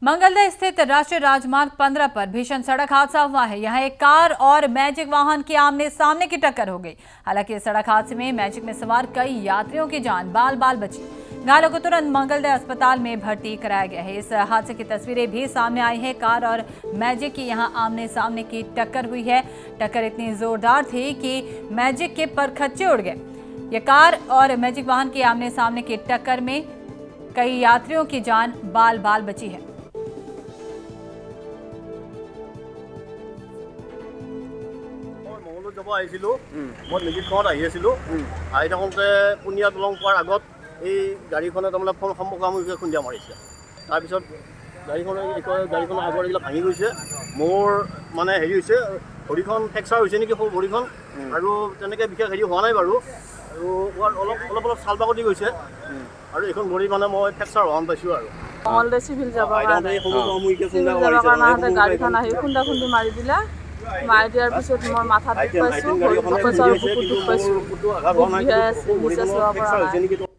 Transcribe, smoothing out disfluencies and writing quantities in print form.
मंगलदह स्थित राष्ट्रीय राजमार्ग 15 पर भीषण सड़क हादसा हुआ है। यहां एक कार और मैजिक वाहन की आमने सामने की टक्कर हो गई। हालांकि इस सड़क हादसे में मैजिक में सवार कई यात्रियों की जान बाल बाल बची। घायलों को तुरंत मंगलदह अस्पताल में भर्ती कराया गया है। इस हादसे की तस्वीरें भी सामने आई हैं। कार और मैजिक की यहां आमने सामने की टक्कर हुई है। टक्कर इतनी जोरदार थी कि मैजिक के परखच्चे उड़ गए। ये कार और मैजिक वाहन की आमने सामने की टक्कर में कई यात्रियों की जान बाल बाल बची है। যাব আহিছিলোঁ মই নিগিতখনত আহি আছিলোঁ আহি থাকোঁতে পুনিয়া দলং পোৱাৰ আগত এই গাড়ীখনে তাৰমানে সন্মুখামুখিকৈ খুন্দিয়া মাৰিছে। তাৰপিছত গাড়ীখনৰ আগৰ এইবিলাক ভাঙি গৈছে। মোৰ মানে হেৰি হৈছে ভৰিখন ফ্ৰেকচাৰ হৈছে নেকি সৰু ভৰিখন, আৰু তেনেকৈ বিশেষ হেৰি হোৱা নাই বাৰু, আৰু অলপ চাল বাকলি গৈছে, আৰু এইখন ভৰি মানে মই ফ্ৰেকচাৰ হোৱা পাইছোঁ। আৰু মঙলদৈ চিভিল যাবৰ কাৰণে গাড়ীখন আহি খুন্দা খুন্দি মাৰি দিলে। মাৰি দিয়াৰ পিছত মই মাথাত দুখ পাইছোঁ, ভৰিত দুখ পাইছোঁ আৰু বুকুত দুখ পাইছোঁ।